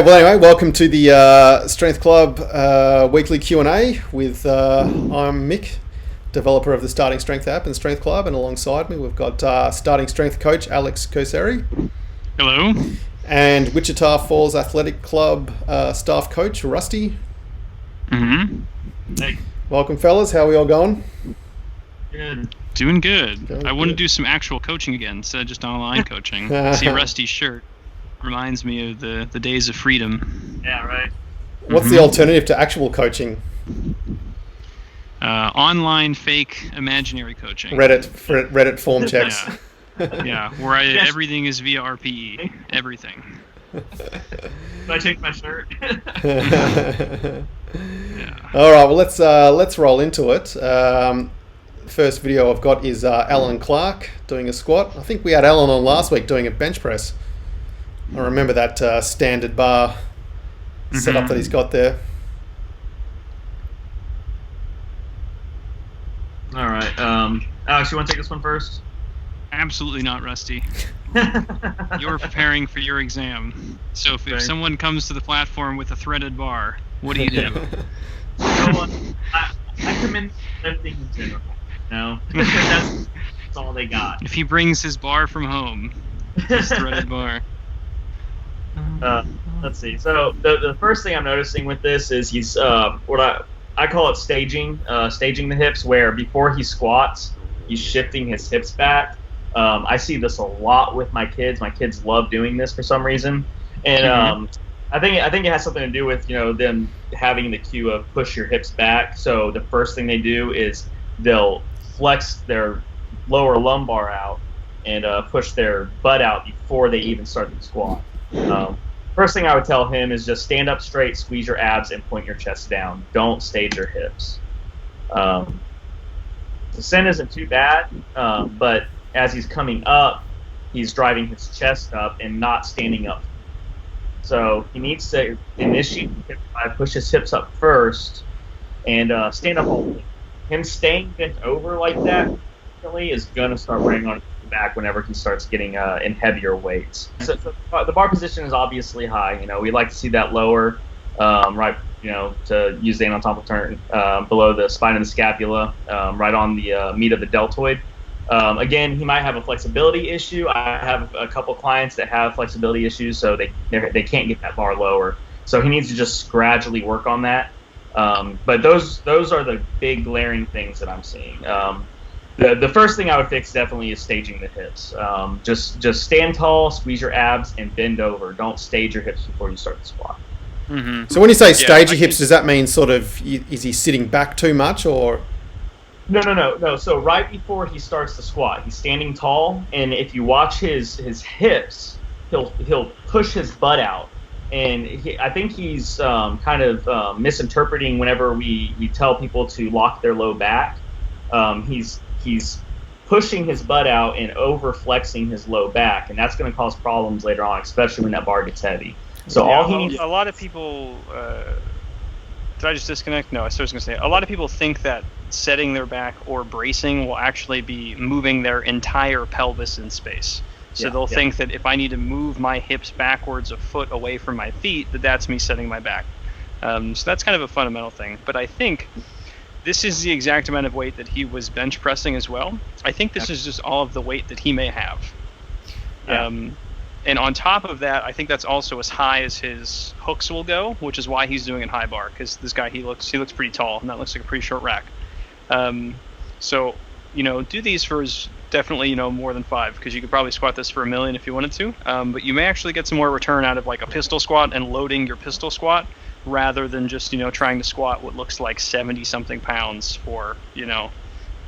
Well, anyway, welcome to the Strength Club weekly Q&A with I'm Mick, developer of the Starting Strength app and Strength Club, and alongside me we've got Starting Strength coach Alex Koesarie. Hello. And Wichita Falls Athletic Club staff coach Rusty. Mm-hmm. Hey. Welcome, fellas. How are we all going? Good. Doing good. Doing I want to good. do some actual coaching again instead of just online coaching. See Rusty's shirt. Reminds me of the days of freedom. Yeah, right. What's the alternative to actual coaching? Online fake imaginary coaching. Reddit form checks. Yeah, where everything is via RPE. Everything. Did I take my shirt? Yeah. All right, well let's roll into it. First video I've got is Alan Clark doing a squat. I think we had Alan on last week doing a bench press. I remember that standard bar setup that he's got there. All right. Alex, you want to take this one first? Absolutely not, Rusty. You're preparing for your exam. So if someone comes to the platform with a threaded bar, what do you do? I commend lifting in general. No, that's all they got. If he brings his bar from home, his threaded bar. Let's see. So the first thing I'm noticing with this is he's what I call it staging the hips, where before he squats, he's shifting his hips back. I see this a lot with my kids. My kids love doing this for some reason, and I think it has something to do with them having the cue of push your hips back. So the first thing they do is they'll flex their lower lumbar out and push their butt out before they even start the squat. First thing I would tell him is just stand up straight, squeeze your abs, and point your chest down. Don't stage your hips. The descent isn't too bad, but as he's coming up, he's driving his chest up and not standing up. So he needs to initiate by push his hips up first and stand up all the way. Him staying bent over like that is going to start weighing on his back whenever he starts getting in heavier weights. So the bar position is obviously high. We like to see that lower, right, to use the anatomical term, below the spine and the scapula, right on the meat of the deltoid. Again, he might have a flexibility issue. I have a couple clients that have flexibility issues, so they can't get that bar lower. So he needs to just gradually work on that. But those are the big glaring things that I'm seeing. The first thing I would fix definitely is staging the hips. Just stand tall, squeeze your abs, and bend over. Don't stage your hips before you start the squat. Mm-hmm. So when you say stage your hips, does that mean sort of is he sitting back too much or? No. So right before he starts the squat, he's standing tall, and if you watch his hips, he'll push his butt out. And I think he's kind of misinterpreting whenever we tell people to lock their low back. He's pushing his butt out and over flexing his low back, and that's going to cause problems later on, especially when that bar gets heavy. So all he needs. A lot of people. Did I just disconnect? No, I was going to say a lot of people think that setting their back or bracing will actually be moving their entire pelvis in space. So they'll think that if I need to move my hips backwards a foot away from my feet, that's me setting my back. So that's kind of a fundamental thing. But I think this is the exact amount of weight that he was bench pressing as well. I think this is just all of the weight that he may have. Yeah. And on top of that, I think that's also as high as his hooks will go, which is why he's doing it high bar, because this guy, he looks pretty tall, and that looks like a pretty short rack. So, do these for definitely, more than 5, because you could probably squat this for 1 million if you wanted to. But you may actually get some more return out of like a pistol squat and loading your pistol squat, rather than just, trying to squat what looks like 70-something pounds for,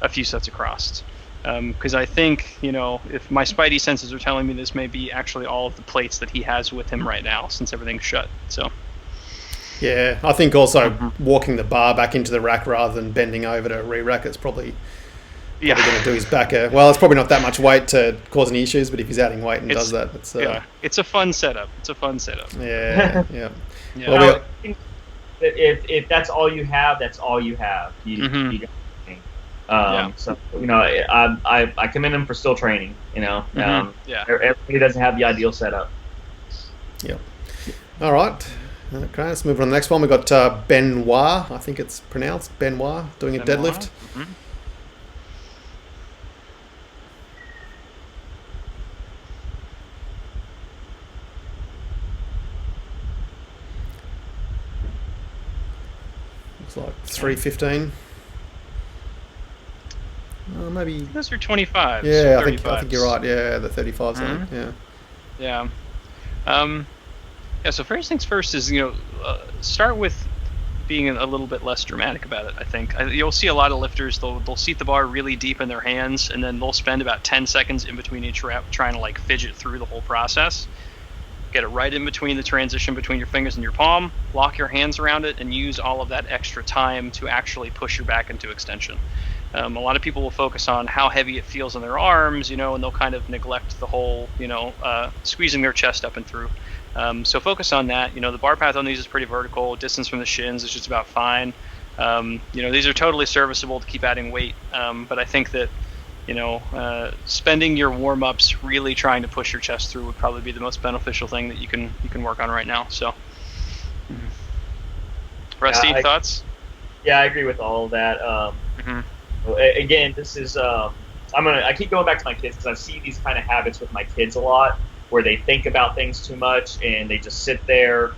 a few sets across. Because I think, if my spidey senses are telling me this may be actually all of the plates that he has with him right now, since everything's shut. So. Yeah, I think also walking the bar back into the rack rather than bending over to re-rack is probably going to do his back. Well, it's probably not that much weight to cause any issues, but if he's adding weight and does that, it's it's a fun setup. Yeah. Well, if that's all you have, that's all you have. You So I commend him for still training. Everybody doesn't have the ideal setup. Yeah. All right. Okay, let's move on to the next one. We've got Benoit, I think it's pronounced, Benoit, doing a deadlift. Mm-hmm. Looks like 315. Maybe. Those are 25s. Yeah, I think you're right. Yeah, the 35s. I think. Yeah. Yeah. So first things first is start with being a little bit less dramatic about it. I think you'll see a lot of lifters. They'll seat the bar really deep in their hands, and then they'll spend about 10 seconds in between each rep trying to like fidget through the whole process. Get it right in between the transition between your fingers and your palm. Lock your hands around it, and use all of that extra time to actually push your back into extension. A lot of people will focus on how heavy it feels in their arms, and they'll kind of neglect the whole, squeezing their chest up and through. So focus on that. The bar path on these is pretty vertical. Distance from the shins is just about fine. These are totally serviceable to keep adding weight. But I think that, spending your warm-ups really trying to push your chest through would probably be the most beneficial thing that you can work on right now. So, Rusty, thoughts? Yeah, I agree with all of that. Again, this is I keep going back to my kids because I see these kind of habits with my kids a lot, where they think about things too much and they just sit there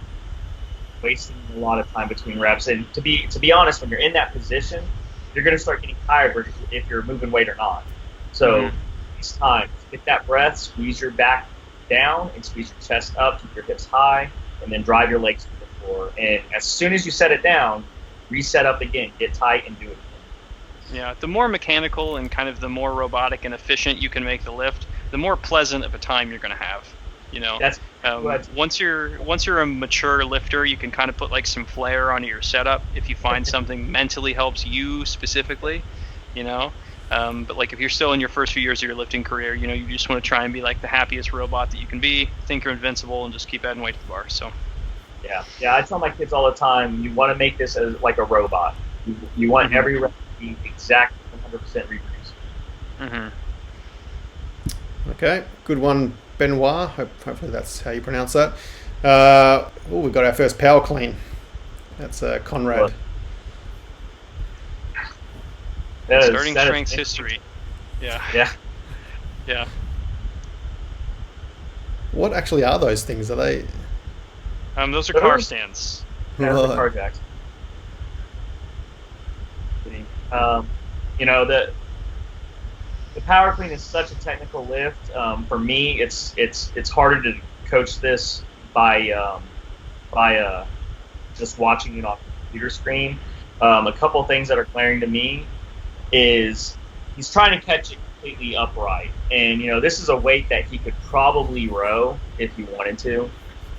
wasting a lot of time between reps. And to be honest, when you're in that position, you're going to start getting tired if you're moving weight or not. So it's time. Get that breath, squeeze your back down and squeeze your chest up, keep your hips high, and then drive your legs to the floor. And as soon as you set it down, reset up again, get tight, and do it again. Yeah, the more mechanical and kind of the more robotic and efficient you can make the lift, the more pleasant of a time you're going to have. That's once you're a mature lifter, you can kind of put like some flair onto your setup if you find something mentally helps you specifically, but like if you're still in your first few years of your lifting career, you just want to try and be like the happiest robot that you can be, think you're invincible, and just keep adding weight to the bar. So yeah, I tell my kids all the time, you want to make this as like a robot. You want every rep to be exactly 100% reproduced. Okay, good one, Benoit. Hopefully that's how you pronounce that. We've got our first power clean. That's Conrad. Starting strengths history. Yeah. What actually are those things? Are they? Those are car stands. Yeah, those are car jacks. The power clean is such a technical lift. For me, it's harder to coach this by just watching it off the computer screen. A couple of things that are glaring to me is he's trying to catch it completely upright, and this is a weight that he could probably row if he wanted to,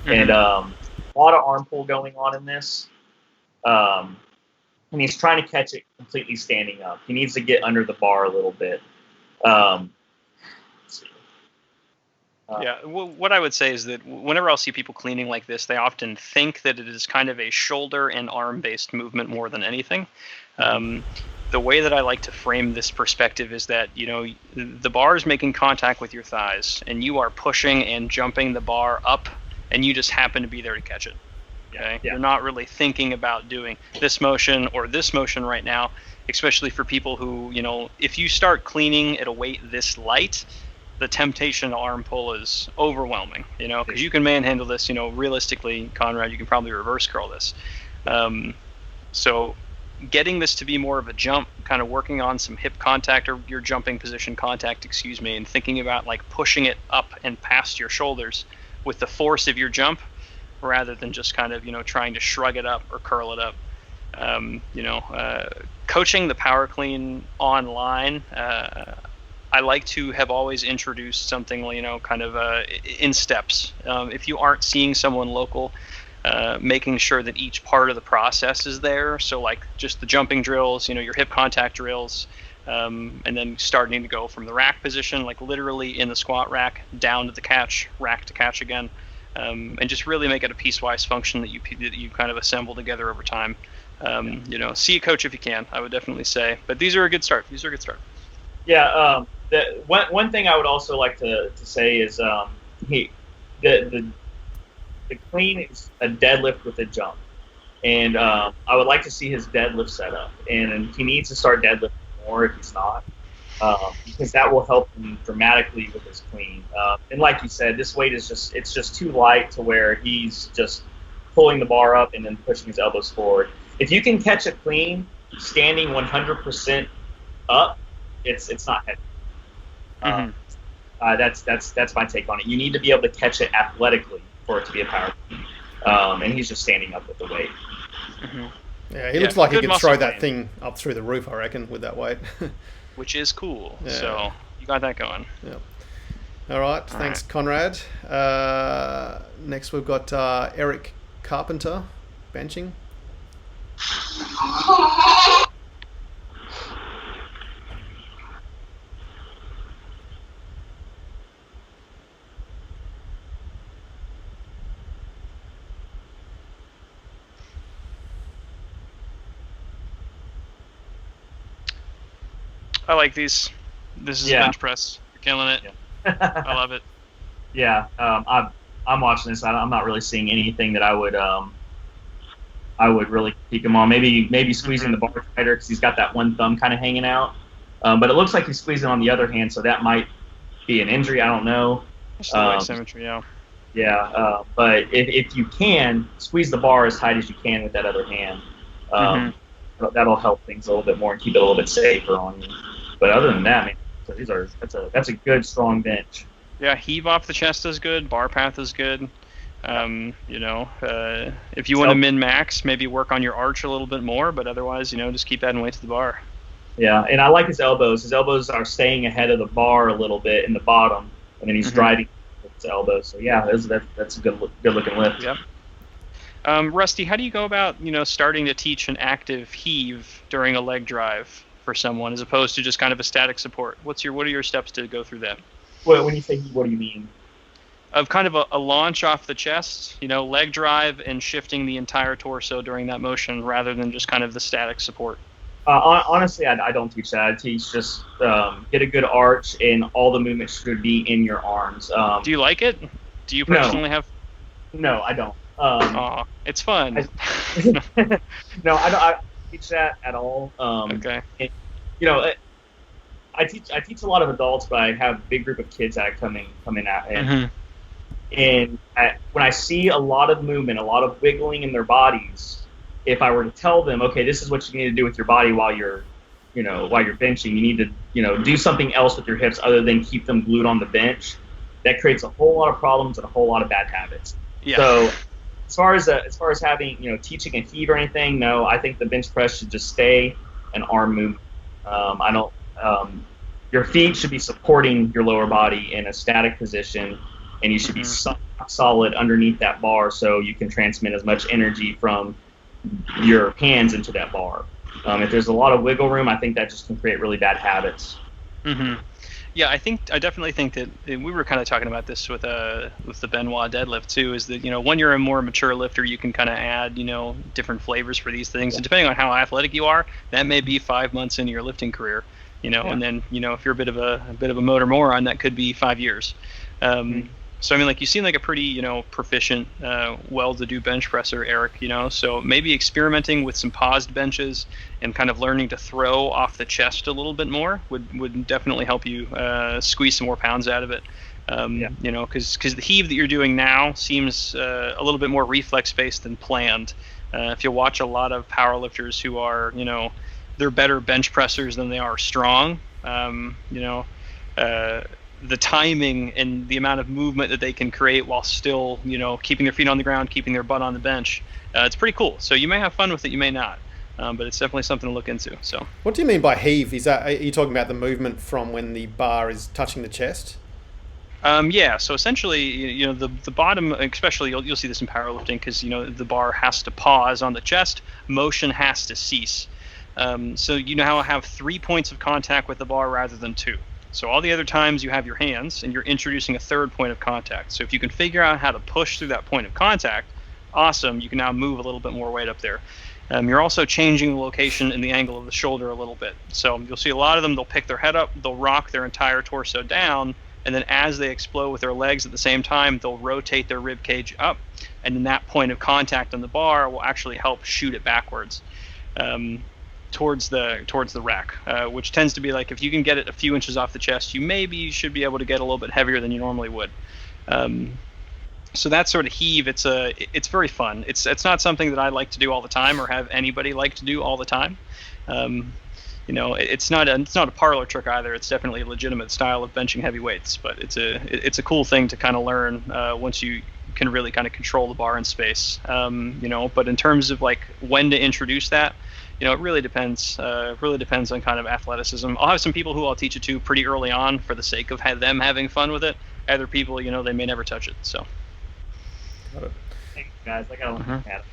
and a lot of arm pull going on in this. And he's trying to catch it completely standing up. He needs to get under the bar a little bit. Let's see. What I would say is that whenever I'll see people cleaning like this, they often think that it is kind of a shoulder and arm-based movement more than anything. The way that I like to frame this perspective is that, the bar is making contact with your thighs, and you are pushing and jumping the bar up, and you just happen to be there to catch it. Okay? Yeah. You're not really thinking about doing this motion or this motion right now, especially for people who, if you start cleaning at a weight this light, the temptation to arm pull is overwhelming, because you can manhandle this, realistically, Conrad, you can probably reverse curl this. So getting this to be more of a jump, kind of working on some hip contact or your jumping position contact, and thinking about like pushing it up and past your shoulders with the force of your jump, rather than just kind of, trying to shrug it up or curl it up. Coaching the power clean online, I like to have always introduced something, kind of in steps. If you aren't seeing someone local, making sure that each part of the process is there. So like just the jumping drills, your hip contact drills, and then starting to go from the rack position, like literally in the squat rack, down to the catch, rack to catch again. And just really make it a piecewise function that you kind of assemble together over time. See a coach if you can, I would definitely say. But these are a good start. Yeah. One thing I would also like to say is the the clean is a deadlift with a jump. And I would like to see his deadlift set up. And he needs to start deadlifting more if he's not, because that will help him dramatically with his clean. And like you said, this weight is just too light to where he's just pulling the bar up and then pushing his elbows forward. If you can catch a clean standing 100% up, it's not heavy. That's my take on it. You need to be able to catch it athletically for it to be a power clean. And he's just standing up with the weight. Yeah, he looks like he could throw that thing up through the roof, I reckon, with that weight. Which is cool. Yeah. So you got that going. Yeah. All right. Thanks, Conrad. Next, we've got Eric Carpenter benching. I like these. This is a bench press. You're killing it. Yeah. I love it. Yeah, I'm watching this. I'm not really seeing anything that I would really peek him on. Maybe squeezing the bar tighter because he's got that one thumb kind of hanging out. But it looks like he's squeezing on the other hand, so that might be an injury. I don't know. Leg symmetry, yeah. Yeah, but if you can, squeeze the bar as tight as you can with that other hand. That'll help things a little bit more and keep it a little bit safer on you. But other than that, man, that's a good strong bench. Yeah, heave off the chest is good. Bar path is good. If you want to min max, maybe work on your arch a little bit more. But otherwise, just keep adding weight to the bar. Yeah, and I like his elbows. His elbows are staying ahead of the bar a little bit in the bottom, and then he's driving with his elbows. So yeah, that's a good looking lift. Yep. Rusty, how do you go about starting to teach an active heave during a leg drive for someone as opposed to just kind of a static support? What are your steps to go through that? Well, when you say heave, what do you mean? Of kind of a launch off the chest, leg drive and shifting the entire torso during that motion rather than just kind of the static support. Honestly, I don't teach that. I teach just get a good arch and all the movement should be in your arms. Do you like it? Do you personally have? No, I don't. It's fun. No, I don't teach that at all. Okay. And, I teach a lot of adults, but I have a big group of kids that come in at it. And when I see a lot of movement, a lot of wiggling in their bodies, if I were to tell them, okay, this is what you need to do with your body while you're benching, you need to, do something else with your hips other than keep them glued on the bench. That creates a whole lot of problems and a whole lot of bad habits. Yeah. So as far as having, teaching a heave or anything, no, I think the bench press should just stay an arm movement. Your feet should be supporting your lower body in a static position, and you should be solid underneath that bar so you can transmit as much energy from your hands into that bar. If there's a lot of wiggle room, I think that just can create really bad habits. Yeah, I definitely think that we were kind of talking about this with the Benoit Deadlift too, is that, when you're a more mature lifter, you can kind of add, different flavors for these things. And depending on how athletic you are, that may be 5 months into your lifting career, and then, if you're a bit of a motor moron, that could be 5 years. So, you seem like a pretty, proficient, well-to-do bench presser, Eric, so maybe experimenting with some paused benches and kind of learning to throw off the chest a little bit more would definitely help you squeeze some more pounds out of it. Because the heave that you're doing now seems a little bit more reflex-based than planned. If you watch a lot of powerlifters who are, they're better bench pressers than they are strong, the timing and the amount of movement that they can create while still, keeping their feet on the ground, keeping their butt on the bench, it's pretty cool. So you may have fun with it, you may not, but it's definitely something to look into. So, what do you mean by heave? Are you talking about the movement from when the bar is touching the chest? Yeah. So essentially, the bottom, especially you'll see this in powerlifting because the bar has to pause on the chest, motion has to cease. So how I have 3 points of contact with the bar rather than 2. So all the other times you have your hands and you're introducing a third point of contact. So if you can figure out how to push through that point of contact, awesome, you can now move a little bit more weight up there. You're also changing the location and the angle of the shoulder a little bit. So you'll see a lot of them, they'll pick their head up, they'll rock their entire torso down, and then as they explode with their legs at the same time, they'll rotate their rib cage up, and then that point of contact on the bar will actually help shoot it backwards towards the rack, which tends to be like, if you can get it a few inches off the chest, you maybe should be able to get a little bit heavier than you normally would. So that sort of heave, it's very fun. It's not something that I like to do all the time or have anybody like to do all the time. You know, it's not a parlor trick either. It's definitely a legitimate style of benching heavy weights, but it's a cool thing to kind of learn once you can really kind of control the bar in space. You know, but in terms of like when to introduce that, you know, it really depends. Really depends on kind of athleticism. I'll have some people who I'll teach it to pretty early on for the sake of them having fun with it. Other people, you know, they may never touch it. So. Got it. Thanks, guys. I got a cat.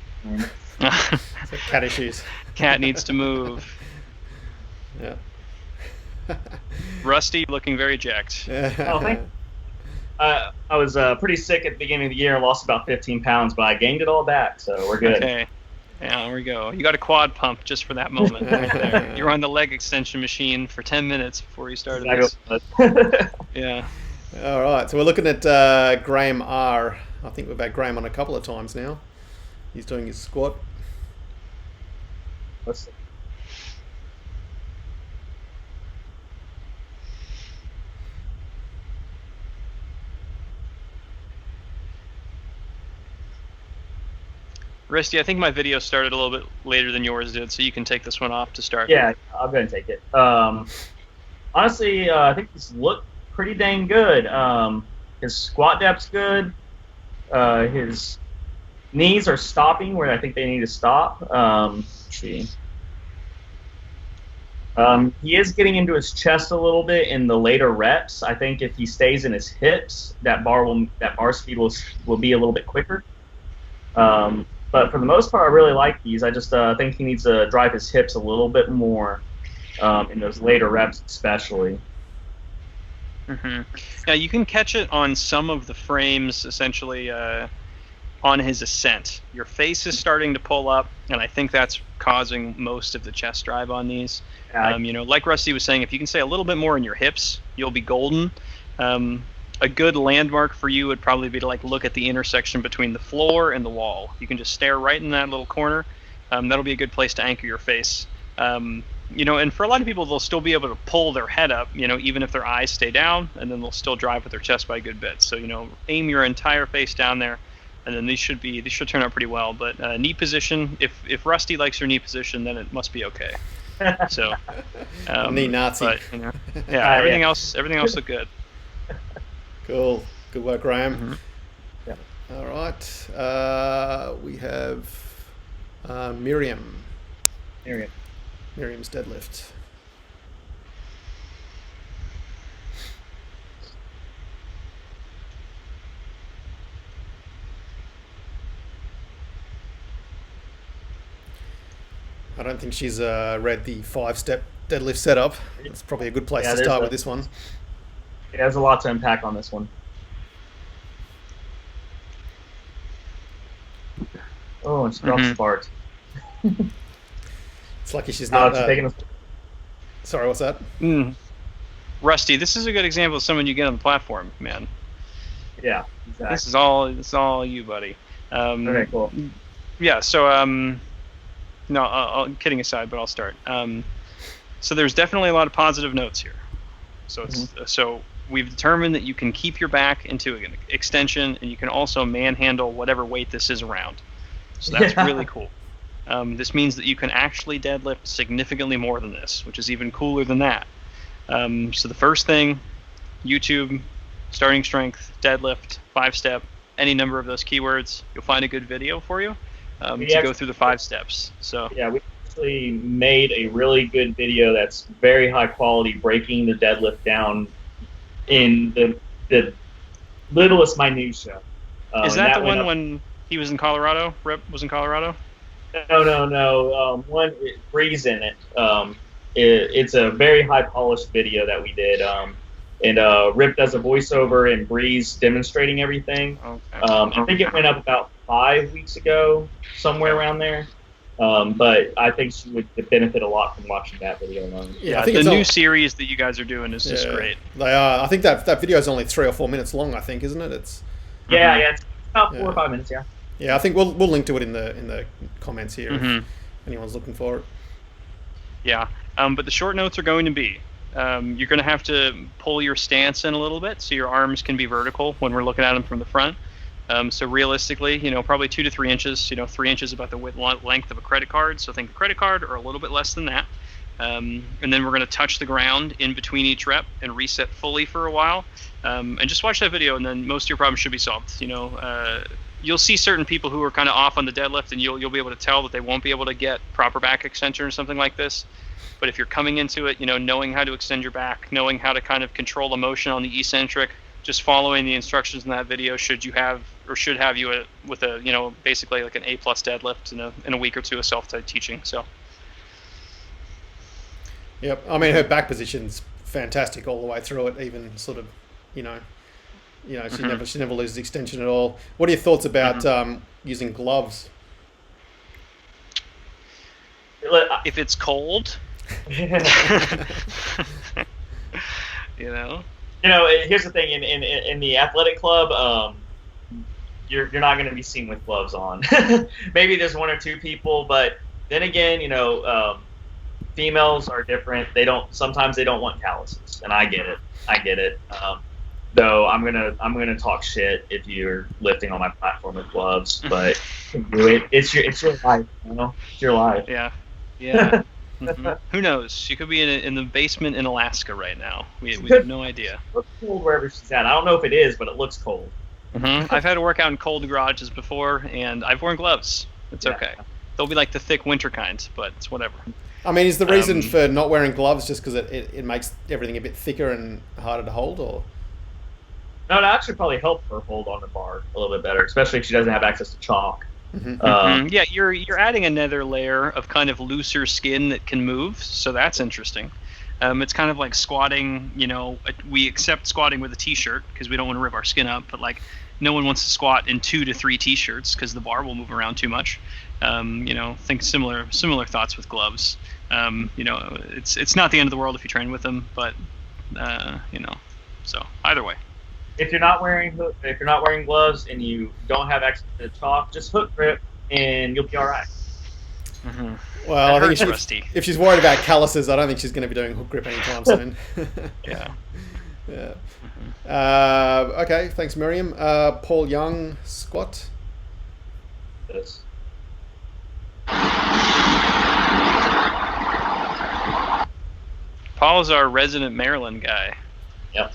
So cat issues. Cat needs to move. Yeah. Rusty looking very jacked. Oh, thank you. I was pretty sick at the beginning of the year. Lost about 15 pounds, but I gained it all back, so we're good. Okay. Yeah, there we go. You got a quad pump just for that moment right there. You're on the leg extension machine for 10 minutes before you started this. Yeah. All right, so we're looking at Graham R. I think we've had Graham on a couple of times now. He's doing his squat. Let's see. Risty, I think my video started a little bit later than yours did, so you can take this one off to start. Yeah, I'll go and take it. Honestly, I think this looked pretty dang good. His squat depth's good. His knees are stopping where I think they need to stop. Let's see. He is getting into his chest a little bit in the later reps. I think if he stays in his hips, that bar speed will be a little bit quicker. But for the most part, I really like these. I just think he needs to drive his hips a little bit more in those later reps, especially. Mm-hmm. Now you can catch it on some of the frames, essentially on his ascent. Your face is starting to pull up, and I think that's causing most of the chest drive on these. You know, like Rusty was saying, if you can stay a little bit more in your hips, you'll be golden. A good landmark for you would probably be to like look at the intersection between the floor and the wall. You can just stare right in that little corner. That'll be a good place to anchor your face. You know, and for a lot of people, they'll still be able to pull their head up, you know, even if their eyes stay down, and then they'll still drive with their chest by a good bit. So, you know, aim your entire face down there, and then these should turn out pretty well. But knee position, if Rusty likes your knee position, then it must be okay. So, knee Nazi. But, you know, yeah, everything else looked good. Cool. Good work, Graham. Mm-hmm. Yeah. All right. We have Miriam. Miriam's Deadlift. I don't think she's read the 5-step deadlift setup. It's probably a good place to start with this one. Yeah, there's a lot to unpack on this one. Oh, and she drops the bars. It's lucky she's not. Taking Sorry, what's that? Rusty, this is a good example of someone you get on the platform, man. Yeah, exactly. This is all you, buddy. Okay, cool. Yeah, so no, kidding aside, but I'll start. So there's definitely a lot of positive notes here. So so we've determined that you can keep your back into an extension, and you can also manhandle whatever weight this is around. So that's really cool. This means that you can actually deadlift significantly more than this, which is even cooler than that. So the first thing, YouTube, starting strength, deadlift, 5-step, any number of those keywords, you'll find a good video for you to go through the 5 steps. So yeah, we actually made a really good video that's very high quality, breaking the deadlift down in the littlest minutia. Is that the one when he was in Colorado? Rip was in Colorado? No. Bree's in it. It's a very high polished video that we did. And Rip does a voiceover and Bree's demonstrating everything. Okay. I think it went up about 5 weeks ago, somewhere around there. But I think she would benefit a lot from watching that video alone. Yeah, I think the it's new series that you guys are doing is just great. They are. I think that video is only 3 or 4 minutes long. I think, isn't it? It's yeah, it's about 4 or 5 minutes. Yeah. Yeah, I think we'll link to it in the comments here if anyone's looking for it. Yeah, but the short notes are going to be you're going to have to pull your stance in a little bit so your arms can be vertical when we're looking at them from the front. So realistically, probably 2 to 3 inches. 3 inches about the length of a credit card. So think a credit card or a little bit less than that. And then we're going to touch the ground in between each rep and reset fully for a while. And just watch that video, and then most of your problems should be solved. You'll see certain people who are kind of off on the deadlift, and you'll be able to tell that they won't be able to get proper back extension or something like this. But if you're coming into it, knowing how to extend your back, knowing how to kind of control the motion on the eccentric, just following the instructions in that video should have you with a basically like an A+ deadlift in a week or two of self-teaching. So. Yep, I mean her back position's fantastic all the way through it. Even sort of, she never loses extension at all. What are your thoughts about using gloves? If it's cold, Here's the thing in the athletic club, you're not going to be seen with gloves on. Maybe there's 1 or 2 people, but then again, females are different. Sometimes they don't want calluses, and I get it. Though I'm gonna talk shit if you're lifting on my platform with gloves, but it's your life, It's your life. Yeah. Who knows? She could be in the basement in Alaska right now. We have no idea. It looks cold wherever she's at. I don't know if it is, but it looks cold. I've had to work out in cold garages before, and I've worn gloves. It's okay. They'll be like the thick winter kind, but it's whatever. I mean, is the reason for not wearing gloves just because it makes everything a bit thicker and harder to hold, or? No, it actually probably help her hold on the bar a little bit better, especially if she doesn't have access to chalk. Yeah, you're adding another layer of kind of looser skin that can move, so that's interesting. It's kind of like squatting. We accept squatting with a t-shirt because we don't want to rip our skin up, but like no one wants to squat in 2 to 3 t-shirts because the bar will move around too much. Think similar thoughts with gloves. It's not the end of the world if you train with them, but so either way. If you're not wearing gloves and you don't have access to chalk, just hook grip and you'll be all right. Well, I think if she's worried about calluses, I don't think she's going to be doing hook grip anytime soon. Yeah. Okay, thanks, Miriam. Paul Young squat. Yes. Paul is our resident Maryland guy. Yep.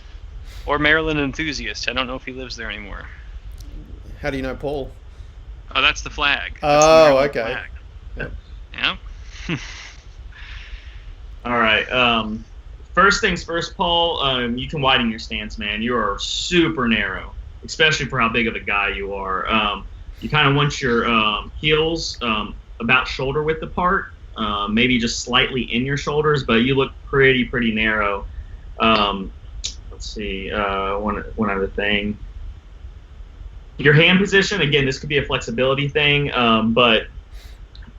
Or Maryland enthusiast. I don't know if he lives there anymore. How do you know Paul? Oh, that's the flag. That's okay. Flag. Yep. All right. First things first, Paul. You can widen your stance, man. You are super narrow, especially for how big of a guy you are. You kind of want your heels about shoulder width apart, maybe just slightly in your shoulders, but you look pretty narrow. Let's see, one other thing. Your hand position, again, this could be a flexibility thing, but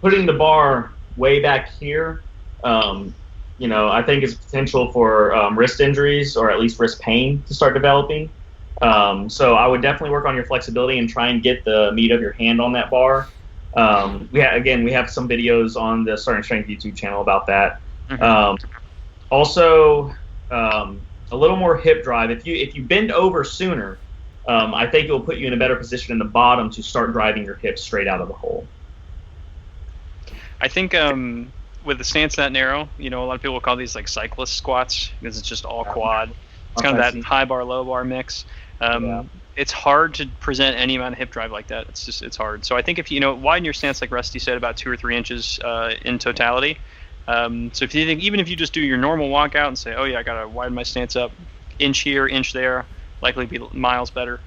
putting the bar way back here, I think is potential for wrist injuries or at least wrist pain to start developing. So I would definitely work on your flexibility and try and get the meat of your hand on that bar. We have some videos on the Starting Strength YouTube channel about that. Also, a little more hip drive. If you bend over sooner, I think it will put you in a better position in the bottom to start driving your hips straight out of the hole. I think with the stance that narrow, a lot of people will call these like cyclist squats because it's just all quad. It's kind of that high bar, low bar mix. It's hard to present any amount of hip drive like that. It's hard. So I think if you widen your stance, like Rusty said, about 2 or 3 inches in totality. So if you think, even if you just do your normal walkout and say, oh yeah, I gotta widen my stance up, inch here, inch there, likely be miles better.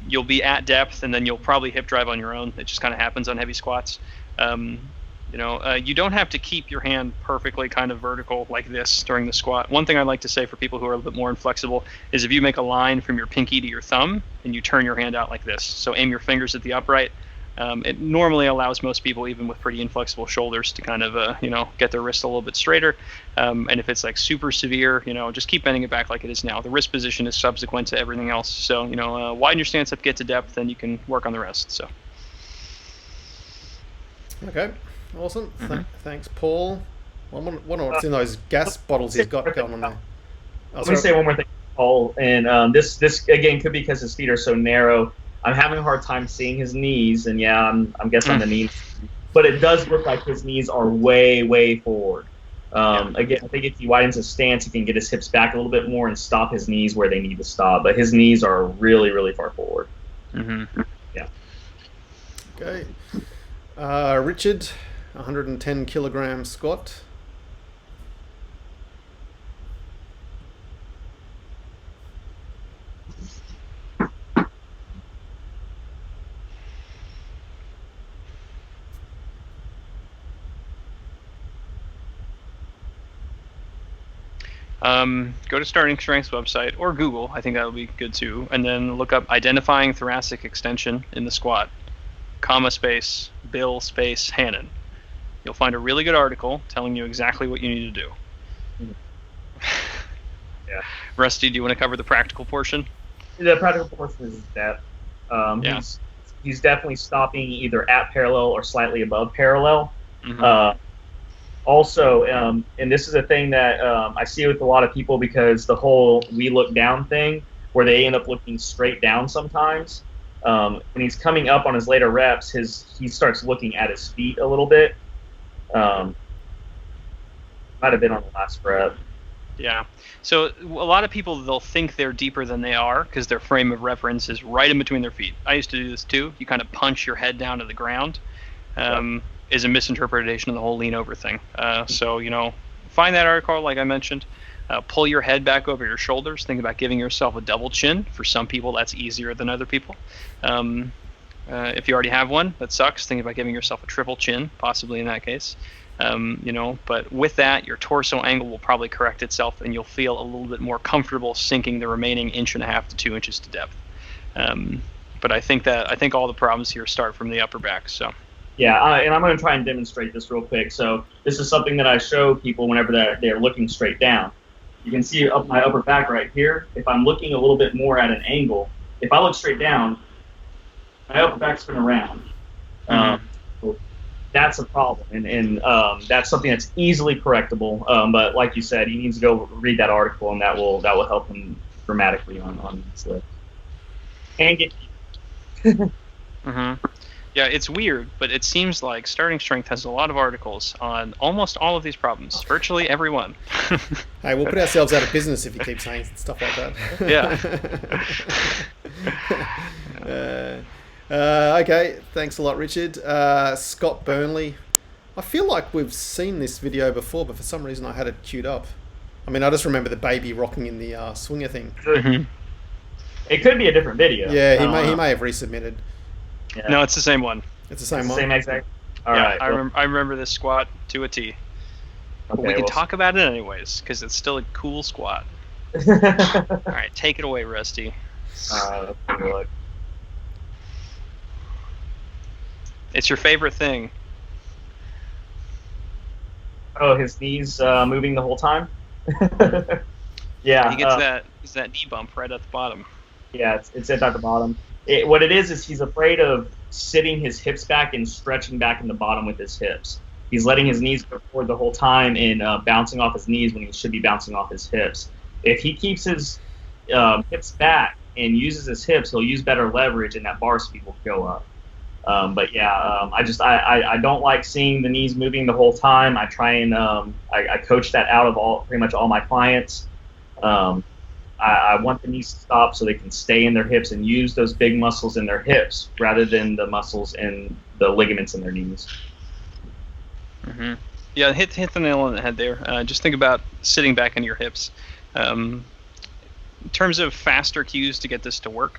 You'll be at depth, and then you'll probably hip drive on your own. It just kind of happens on heavy squats. You don't have to keep your hand perfectly kind of vertical like this during the squat. One thing I like to say for people who are a little bit more inflexible is if you make a line from your pinky to your thumb and you turn your hand out like this. So aim your fingers at the upright, It normally allows most people, even with pretty inflexible shoulders, to kind of get their wrist a little bit straighter. And if it's like super severe, just keep bending it back like it is now. The wrist position is subsequent to everything else. So widen your stance up, get to depth, and you can work on the rest. So. Okay, awesome. Thanks, Paul. I wonder what's in those gas bottles he's got going on there. Let me say one more thing, Paul. And this again could be because his feet are so narrow. I'm having a hard time seeing his knees, and yeah, I'm guessing on the knees. But it does look like his knees are way, way forward. Again, I think if he widens his stance, he can get his hips back a little bit more and stop his knees where they need to stop. But his knees are really, really far forward. Mm-hmm. Yeah. Okay. Richard, 110 kilogram squat. Go to Starting Strength's website or Google. I think that would be good too. And then look up identifying thoracic extension in the squat, comma space, Bill space, Hannon. You'll find a really good article telling you exactly what you need to do. Yeah. Rusty, do you want to cover the practical portion? The practical portion is depth. He's definitely stopping either at parallel or slightly above parallel. Mm-hmm. Also, and this is a thing that I see with a lot of people because the whole we look down thing, where they end up looking straight down sometimes. When he's coming up on his later reps, he starts looking at his feet a little bit. Might have been on the last rep. Yeah. So a lot of people, they'll think they're deeper than they are because their frame of reference is right in between their feet. I used to do this too. You kind of punch your head down to the ground. Is a misinterpretation of the whole lean over thing. So, find that article like I mentioned. Pull your head back over your shoulders. Think about giving yourself a double chin. For some people, that's easier than other people. If you already have one, that sucks. Think about giving yourself a triple chin, possibly in that case. But with that, your torso angle will probably correct itself, and you'll feel a little bit more comfortable sinking the remaining 1.5 to 2 inches to depth. But I think all the problems here start from the upper back. So. Yeah, and I'm going to try and demonstrate this real quick. So this is something that I show people whenever they're looking straight down. You can see up my upper back right here. If I'm looking a little bit more at an angle, if I look straight down, my upper back's been around. So that's a problem, and that's something that's easily correctable. But like you said, he needs to go read that article, and that will help him dramatically on this list. And get. Mm-hmm. Yeah, it's weird, but it seems like Starting Strength has a lot of articles on almost all of these problems, virtually every one. Hey, we'll put ourselves out of business if you keep saying stuff like that. Yeah. Okay, thanks a lot, Richard. Scott Burnley. I feel like we've seen this video before, but for some reason I had it queued up. I mean, I just remember the baby rocking in the swinger thing. Mm-hmm. It could be a different video. Yeah, he may have resubmitted. Yeah. No, it's the same one. It's the same one? Same exact. All yeah, right. I remember this squat to a T. But we can talk about it anyways, because it's still a cool squat. All right, take it away, Rusty. Let's take a look. It's your favorite thing. Oh, his knees moving the whole time? Yeah. He gets that knee bump right at the bottom. Yeah, it's at the bottom. What it is he's afraid of sitting his hips back and stretching back in the bottom with his hips. He's letting his knees go forward the whole time and bouncing off his knees when he should be bouncing off his hips. If he keeps his hips back and uses his hips, he'll use better leverage and that bar speed will go up. But yeah, I don't like seeing the knees moving the whole time. I try and I coach that out of pretty much all my clients. I want the knees to stop so they can stay in their hips and use those big muscles in their hips rather than the muscles and the ligaments in their knees. Mm-hmm. Yeah, hit the nail on the head there. Just think about sitting back in your hips. In terms of faster cues to get this to work,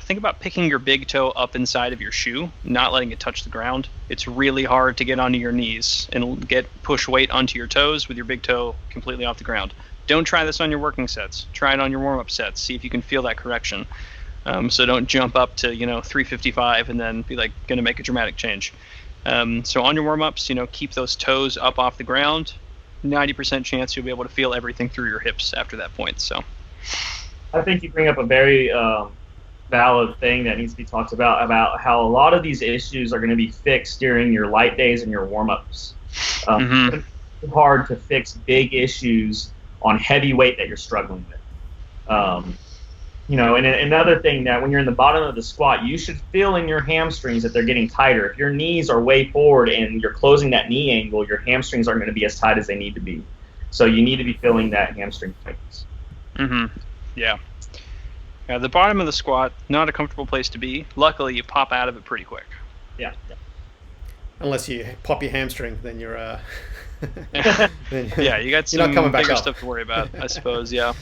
think about picking your big toe up inside of your shoe, not letting it touch the ground. It's really hard to get onto your knees and push weight onto your toes with your big toe completely off the ground. Don't try this on your working sets. Try it on your warm-up sets. See if you can feel that correction. So don't jump up to 355 and then be like going to make a dramatic change. So on your warm-ups, keep those toes up off the ground. 90% chance you'll be able to feel everything through your hips after that point. So I think you bring up a very valid thing that needs to be talked about how a lot of these issues are going to be fixed during your light days and your warm-ups. It's hard to fix big issues on heavy weight that you're struggling with. And another thing that when you're in the bottom of the squat, you should feel in your hamstrings that they're getting tighter. If your knees are way forward and you're closing that knee angle, your hamstrings aren't going to be as tight as they need to be. So you need to be feeling that hamstring tightness. Yeah. Yeah, the bottom of the squat, not a comfortable place to be. Luckily, you pop out of it pretty quick. Yeah. Unless you pop your hamstring, then you're yeah, you got some bigger stuff to worry about, I suppose. Yeah.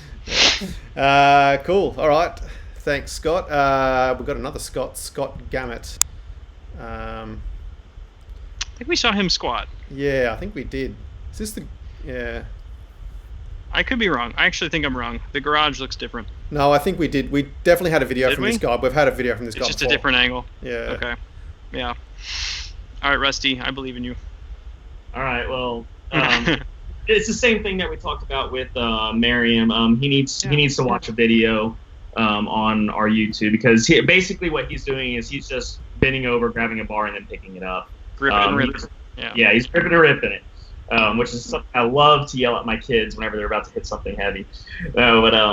Cool. All right. Thanks, Scott. We've got another Scott Gammett. I think we saw him squat. Yeah, I think we did. Is this the? Yeah. I could be wrong. I actually think I'm wrong. The garage looks different. No, I think we did. We definitely had a video from this guy. We've had a video from this guy It's just before. a different angle. Yeah. Okay. Yeah. All right, Rusty. I believe in you. All right. Well, it's the same thing that we talked about with Miriam. He needs to watch a video on our YouTube because basically what he's doing is he's just bending over, grabbing a bar, and then picking it up. Ripping and ripping. Yeah, he's ripping and ripping it. Which is something I love to yell at my kids whenever they're about to hit something heavy. Learn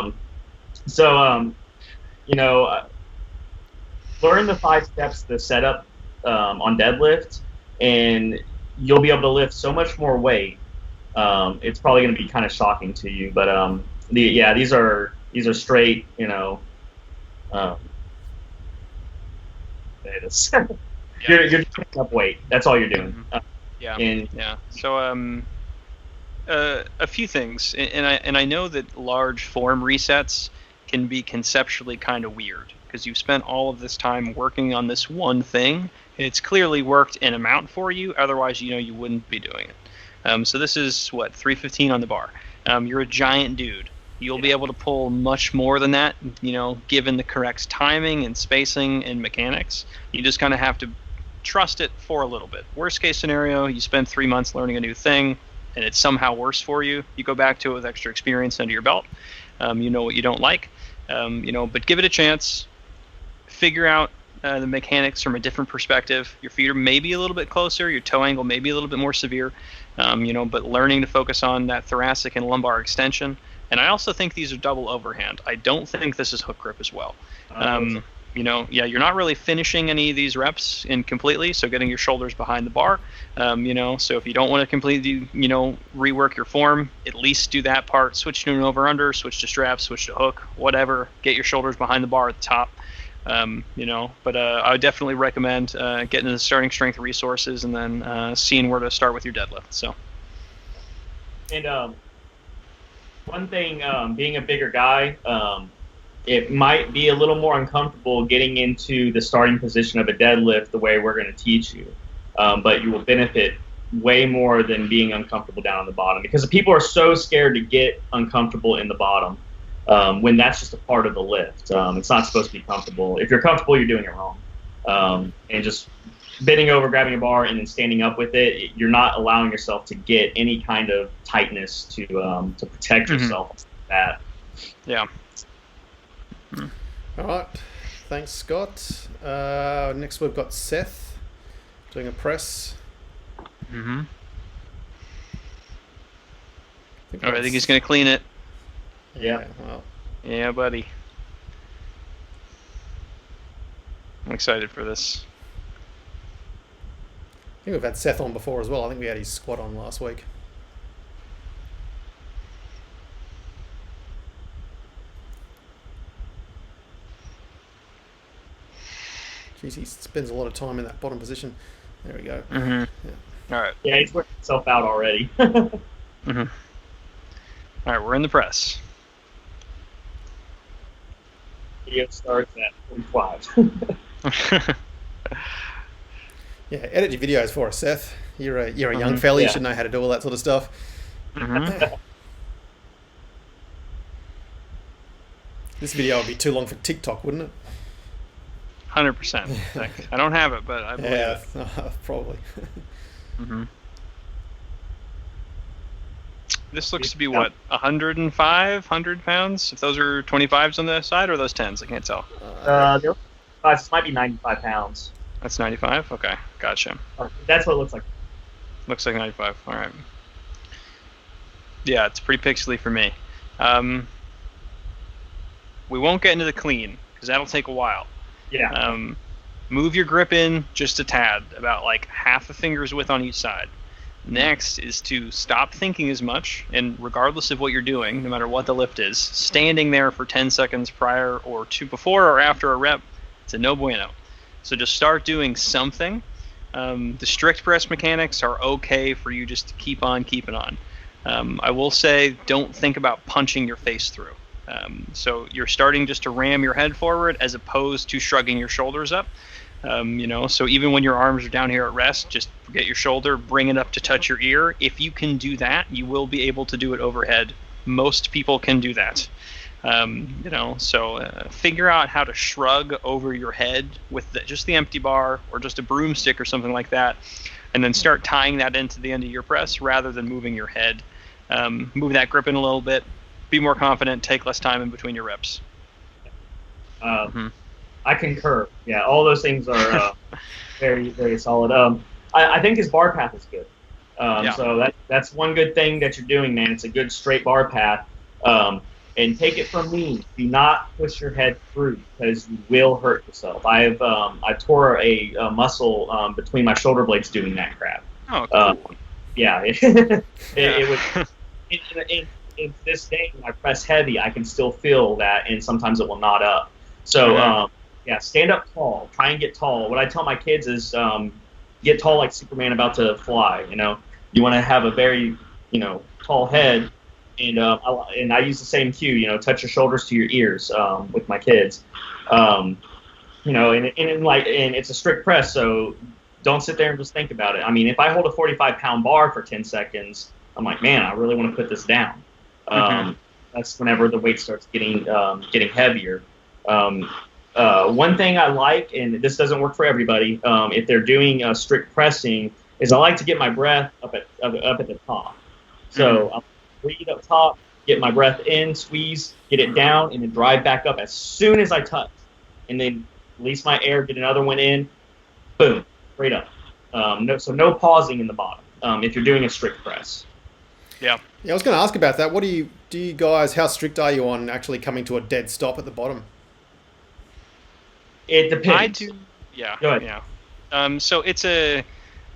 the 5 steps, the setup on deadlift, and you'll be able to lift so much more weight. It's probably going to be kind of shocking to you, but these are straight, you're picking up weight. That's all you're doing. So a few things, and I know that large form resets can be conceptually kind of weird because you've spent all of this time working on this one thing. It's clearly worked an amount for you. Otherwise, you wouldn't be doing it. So this is 315 on the bar. You're a giant dude. You'll be able to pull much more than that, given the correct timing and spacing and mechanics. You just kind of have to trust it for a little bit. Worst case scenario, you spend 3 months learning a new thing and it's somehow worse for you. You go back to it with extra experience under your belt. You know what you don't like, but give it a chance. Figure out the mechanics from a different perspective. Your feet are maybe a little bit closer, your toe angle maybe a little bit more severe, but learning to focus on that thoracic and lumbar extension. And I also think these are double overhand. I don't think this is hook grip as well. You're not really finishing any of these reps completely, so getting your shoulders behind the bar, so if you don't want to completely, rework your form, at least do that part, switch to an over-under, switch to straps, switch to hook, whatever, get your shoulders behind the bar at the top, but I would definitely recommend getting the starting strength resources and then seeing where to start with your deadlift. So. And one thing, being a bigger guy, it might be a little more uncomfortable getting into the starting position of a deadlift the way we're going to teach you. But you will benefit way more than being uncomfortable down on the bottom because people are so scared to get uncomfortable in the bottom when that's just a part of the lift. It's not supposed to be comfortable. If you're comfortable, you're doing it wrong. And just bending over, grabbing a bar, and then standing up with it, you're not allowing yourself to get any kind of tightness to protect yourself from that. Yeah. All right, thanks, Scott. Next we've got Seth doing a press. I think he's gonna clean it. Yeah. Well. Yeah, buddy. I'm excited for this. I think we've had Seth on before as well. I think we had his squat on last week. Jeez, he spends a lot of time in that bottom position. There we go. Yeah. All right. Yeah, he's worked himself out already. All right, we're in the press. Video starts at 45. Yeah, edit your videos for us, Seth. You're a young fella. You should know how to do all that sort of stuff. Mm-hmm. This video would be too long for TikTok, wouldn't it? 100%. I don't have it, but I believe it. Probably. Mm-hmm. This looks to be what, 105, 100 pounds? If those are 25s on the side or those 10s, I can't tell. This might be 95 pounds. That's 95. Okay, gotcha. That's what it looks like. Looks like 95. All right. Yeah, it's pretty pixely for me. We won't get into the clean because that'll take a while. Yeah. Move your grip in just a tad, about like half a finger's width on each side. Next is to stop thinking as much, and regardless of what you're doing, no matter what the lift is, standing there for 10 seconds prior or before or after a rep, it's a no bueno. So just start doing something. The strict press mechanics are okay for you just to keep on keeping on. I will say, don't think about punching your face through. So you're starting just to ram your head forward as opposed to shrugging your shoulders up. So even when your arms are down here at rest, just forget your shoulder, bring it up to touch your ear. If you can do that, you will be able to do it overhead. Most people can do that. So figure out how to shrug over your head with just the empty bar or just a broomstick or something like that, and then start tying that into the end of your press rather than moving your head. Move that grip in a little bit, be more confident, take less time in between your reps. I concur. Yeah, all those things are very, very solid. I think his bar path is good. So that's one good thing that you're doing, man. It's a good straight bar path. And take it from me, do not push your head through because you will hurt yourself. I tore a muscle between my shoulder blades doing that crap. Oh, cool. It was. In this day, when I press heavy, I can still feel that, and sometimes it will knot up. So, stand up tall. Try and get tall. What I tell my kids is get tall like Superman about to fly. You want to have a very, tall head. And I use the same cue, touch your shoulders to your ears with my kids, and it's a strict press, so don't sit there and just think about it. I mean, if I hold a 45-pound bar for 10 seconds, I'm like, man, I really want to put this down. That's whenever the weight starts getting heavier. One thing I like, and this doesn't work for everybody, if they're doing strict pressing, is I like to get my breath up at the top. So I'll breathe up top, get my breath in, squeeze, get it down, and then drive back up as soon as I touch. And then release my air, get another one in, boom, straight up. No pausing in the bottom if you're doing a strict press. Yeah, I was going to ask about that. What do you guys, how strict are you on actually coming to a dead stop at the bottom? It depends. I do, yeah. Go ahead. Yeah. So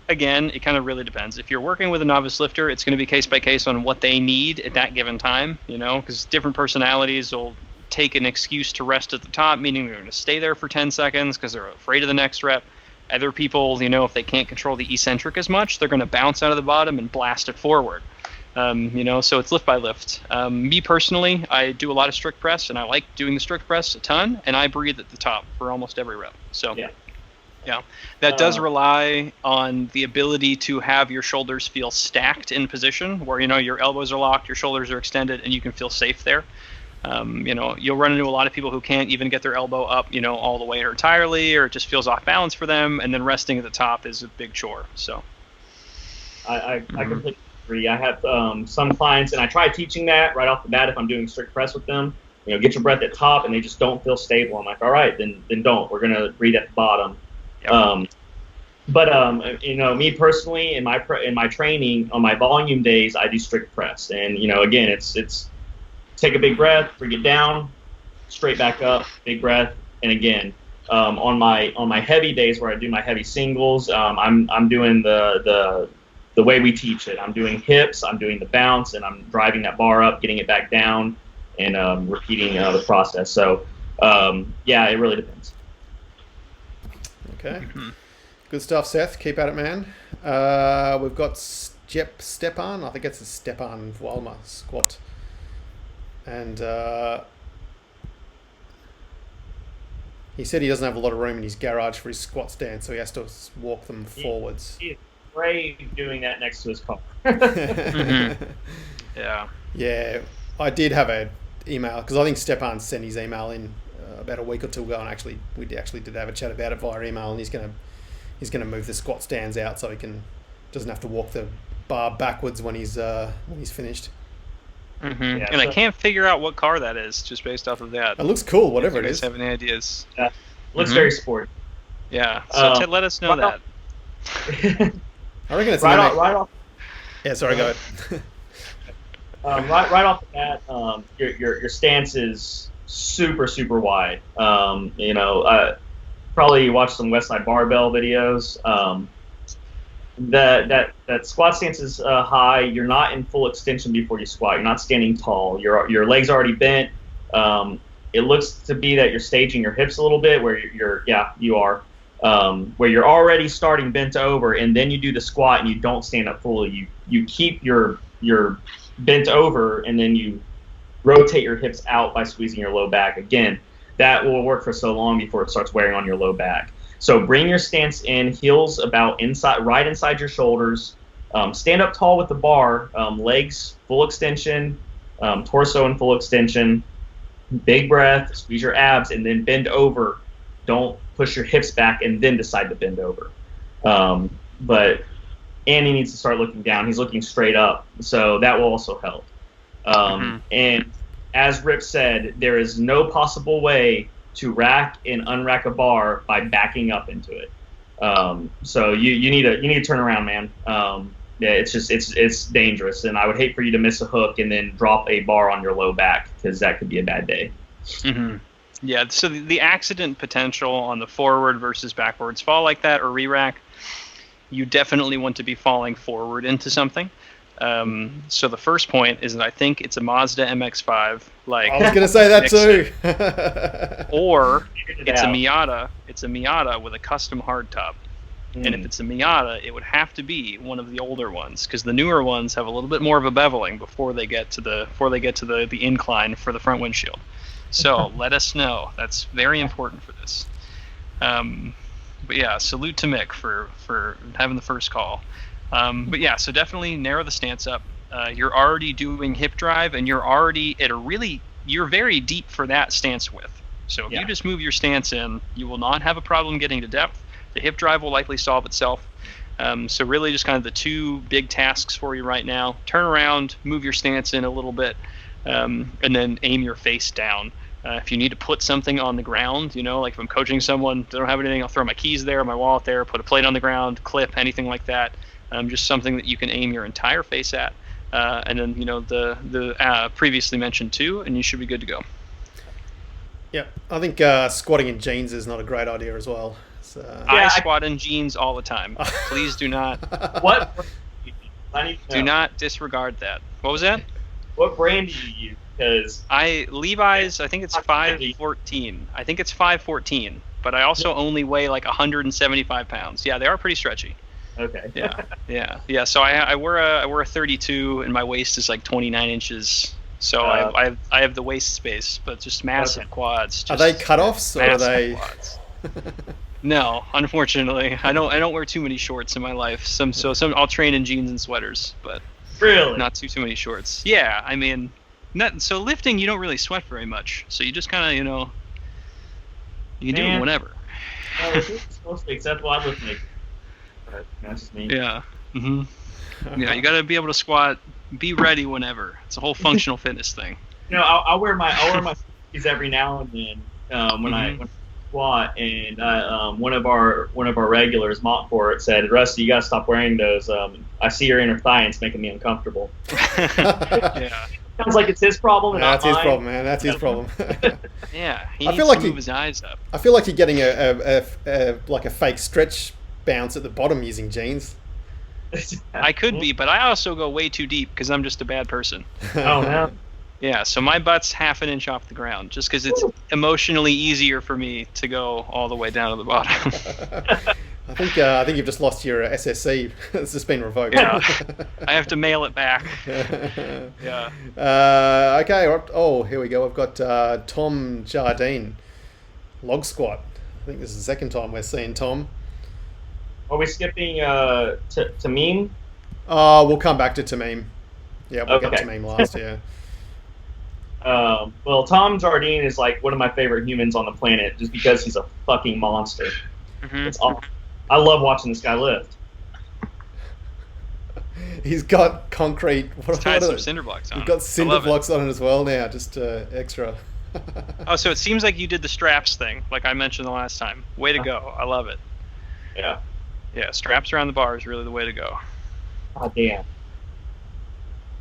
again, it kind of really depends. If you're working with a novice lifter, it's going to be case by case on what they need at that given time, because different personalities will take an excuse to rest at the top, meaning they're going to stay there for 10 seconds because they're afraid of the next rep. Other people, if they can't control the eccentric as much, they're going to bounce out of the bottom and blast it forward. So it's lift by lift. Me personally, I do a lot of strict press, and I like doing the strict press a ton, and I breathe at the top for almost every rep. So yeah, that does rely on the ability to have your shoulders feel stacked in position where, your elbows are locked, your shoulders are extended, and you can feel safe there. You'll run into a lot of people who can't even get their elbow up, all the way or entirely, or it just feels off balance for them, and then resting at the top is a big chore. So I completely agree. I have some clients, and I try teaching that right off the bat if I'm doing strict press with them. Get your breath at top, and they just don't feel stable. I'm like, all right, then don't. We're gonna breathe at the bottom. Yep. Me personally, in my training on my volume days, I do strict press, and again, it's take a big breath, bring it down, straight back up, big breath, and again, on my heavy days where I do my heavy singles, I'm doing the way we teach it. I'm doing hips, I'm doing the bounce, and I'm driving that bar up, getting it back down, and repeating the process. So it really depends. Okay. Good stuff, Seth. Keep at it, man. We've got Stjepan. I think it's a Stjepan V Squat. And he said he doesn't have a lot of room in his garage for his squat stand, so he has to walk them forwards. He's brave doing that next to his car. Yeah. Yeah. I did have an email, because I think Stjepan sent his email in about a week or two ago, and we actually did have a chat about it via email, and he's gonna move the squat stands out so he doesn't have to walk the bar backwards when he's finished. Mm-hmm. Yeah, and I can't figure out what car that is just based off of that. It looks cool, whatever it If you is. guys have any ideas? Yeah. Looks very sporty. Yeah. So let us know that. I reckon it's right off. Yeah, sorry, go ahead. Right off the bat, your stance is super, super wide. Probably watch some Westside Barbell videos. That squat stance is high. You're not in full extension before you squat. You're not standing tall. Your legs are already bent. It looks to be that you're staging your hips a little bit, where you are. Where you're already starting bent over, and then you do the squat and you don't stand up fully. You keep your bent over, and then you rotate your hips out by squeezing your low back. Again, that will work for so long before it starts wearing on your low back. So bring your stance in, heels about right inside your shoulders. Stand up tall with the bar, legs full extension, torso in full extension. Big breath, squeeze your abs, and then bend over. Don't push your hips back and then decide to bend over. But Andy needs to start looking down. He's looking straight up, so that will also help. And as Rip said, there is no possible way to rack and unrack a bar by backing up into it. So you need to turn around, man. Yeah, it's dangerous, and I would hate for you to miss a hook and then drop a bar on your low back, because that could be a bad day. Mm-hmm. Yeah, so the accident potential on the forward versus backwards fall like that or re-rack, you definitely want to be falling forward into something. So the first point is that I think it's a Mazda MX-5. Like I was going to say that too. Or it's a Miata. It's a Miata with a custom hardtop. And if it's a Miata, it would have to be one of the older ones, because the newer ones have a little bit more of a beveling before they get to the incline for the front windshield. So let us know. That's very important for this. But yeah, salute to Mick for having the first call. But yeah, so definitely narrow the stance up. You're already doing hip drive, and you're already you're very deep for that stance width. So if you just move your stance in, you will not have a problem getting to depth. The hip drive will likely solve itself. So really just kind of the two big tasks for you right now. Turn around, move your stance in a little bit, and then aim your face down. If you need to put something on the ground, like if I'm coaching someone, they don't have anything, I'll throw my keys there, my wallet there, put a plate on the ground, clip, anything like that. Just something that you can aim your entire face at. And then, the previously mentioned two, and you should be good to go. Yeah, I think squatting in jeans is not a great idea as well. So, I squat in jeans all the time. Please do not. What? I need to know. Do not disregard that. What was that? What brand do you use? Because Levi's, I think it's 514. I think it's 514, but I also only weigh like 175 pounds. Yeah, they are pretty stretchy. Okay. Yeah. So I wear a 32, and my waist is like 29 inches. So I have the waist space, but just massive quads. Are they cutoffs, or are they? Quads. No, unfortunately, I don't wear too many shorts in my life. Some I'll train in jeans and sweaters, but really not too many shorts. Yeah, I mean, so lifting you don't really sweat very much, so you just kind of you can do it whenever. No, it's mostly acceptable. I lift naked. That's just me. Yeah. Mm-hmm. Yeah, you got to be able to squat. Be ready whenever. It's a whole functional fitness thing. I'll wear my skis every now and then when I squat, and one of our regulars, Montfort, said, "Rusty, you gotta stop wearing those. I see your inner thigh, and it's making me uncomfortable." Yeah. Sounds like it's his problem. That's his problem, man. That's his problem. Yeah, he needs to move his eyes up. I feel like you're getting a fake stretch bounce at the bottom using jeans. I could be, but I also go way too deep because I'm just a bad person. Oh no. Yeah, so my butt's half an inch off the ground, just because it's emotionally easier for me to go all the way down to the bottom. I think you've just lost your SSC. It's just been revoked. Yeah, I have to mail it back. Yeah. Okay. Oh, here we go. I've got Tom Jardine, log squat. I think this is the second time we're seeing Tom. Are we skipping Tameem? We'll come back to Tameem. Yeah, we'll get Okay. Tameem last. Yeah. Well, Tom Jardine is like one of my favorite humans on the planet, just because he's a fucking monster. Mm-hmm. It's awesome. I love watching this guy lift. He's got concrete. He's tied some cinder blocks on. He's got cinder blocks on it as well now, just extra. Oh, so it seems like you did the straps thing, like I mentioned the last time. Way to go! I love it. Yeah. Yeah, straps around the bar is really the way to go. Oh damn!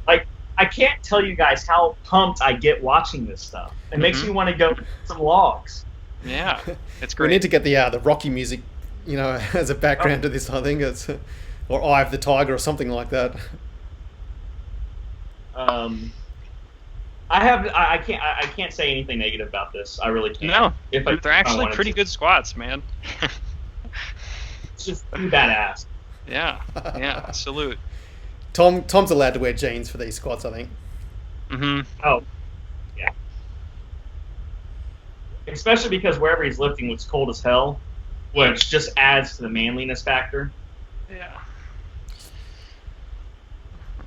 Like, I can't tell you guys how pumped I get watching this stuff. It makes me want to go get some logs. Yeah, it's great. We need to get the Rocky music, as a background to this. I think it's or Eye of the Tiger or something like that. I can't say anything negative about this. I really can't. No, if they're actually pretty good squats, man. It's just too badass. Yeah, salute. Tom's allowed to wear jeans for these squats, I think. Mm-hmm. Oh, yeah. Especially because wherever he's lifting it's cold as hell, which just adds to the manliness factor. Yeah.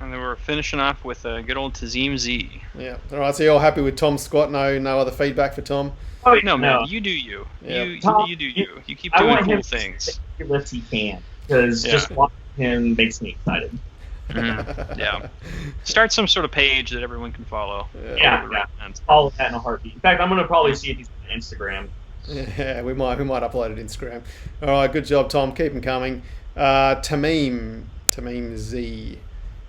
And then we're finishing off with a good old Tameem Z. Yeah. All right. So you're all happy with Tom's squat? No other feedback for Tom? Oh no, man. You do you. Yeah. Tom, you do you. You keep doing cool things. Every lift he can, because just watching him makes me excited. Mm-hmm. Yeah. Start some sort of page that everyone can follow. Yeah. Follow that in a heartbeat. In fact, I'm gonna probably see if he's on Instagram. Yeah, we might upload it Instagram. All right, good job, Tom. Keep them coming. Tameem Z.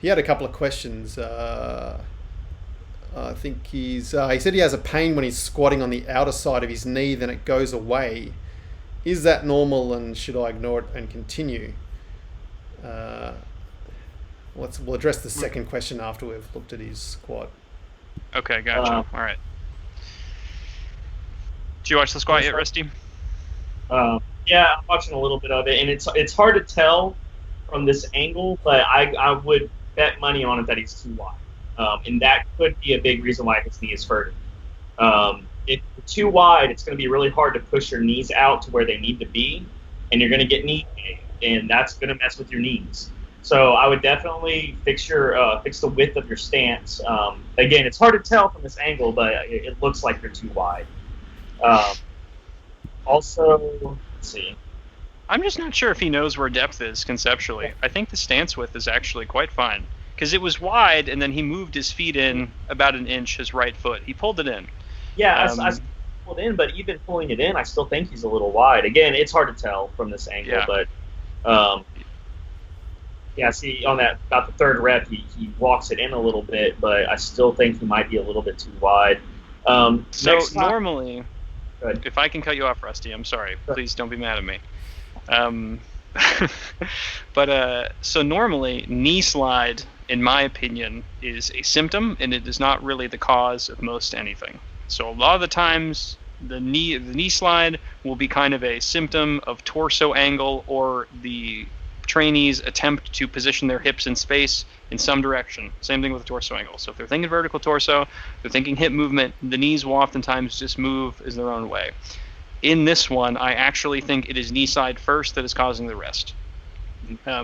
He had a couple of questions. I think he said he has a pain when he's squatting on the outer side of his knee, then it goes away. Is that normal, and should I ignore it and continue? We'll address the second question after we've looked at his squat. Okay, gotcha. All right. Did you watch the squat yet, Rusty? Yeah, I'm watching a little bit of it, and it's hard to tell from this angle, but I would bet money on it that he's too wide, and that could be a big reason why his knee is hurting. If you're too wide, it's going to be really hard to push your knees out to where they need to be, and you're going to get knee pain, and that's going to mess with your knees. So I would definitely fix the width of your stance. Again, it's hard to tell from this angle, but it looks like you're too wide. Also, let's see. I'm just not sure if he knows where depth is conceptually. I think the stance width is actually quite fine, because it was wide, and then he moved his feet in about an inch, his right foot. He pulled it in. Yeah, I pulled in, but even pulling it in, I still think he's a little wide. Again, it's hard to tell from this angle, but see, on that about the third rep, he walks it in a little bit, but I still think he might be a little bit too wide. So normally, if I can cut you off, Rusty, I'm sorry. Please don't be mad at me. So normally, knee slide, in my opinion, is a symptom, and it is not really the cause of most anything. So a lot of the times, the knee slide will be kind of a symptom of torso angle, or the trainees attempt to position their hips in space in some direction. Same thing with the torso angle. So if they're thinking vertical torso, they're thinking hip movement, the knees will oftentimes just move as their own way. In this one, I actually think it is knee side first that is causing the rest. I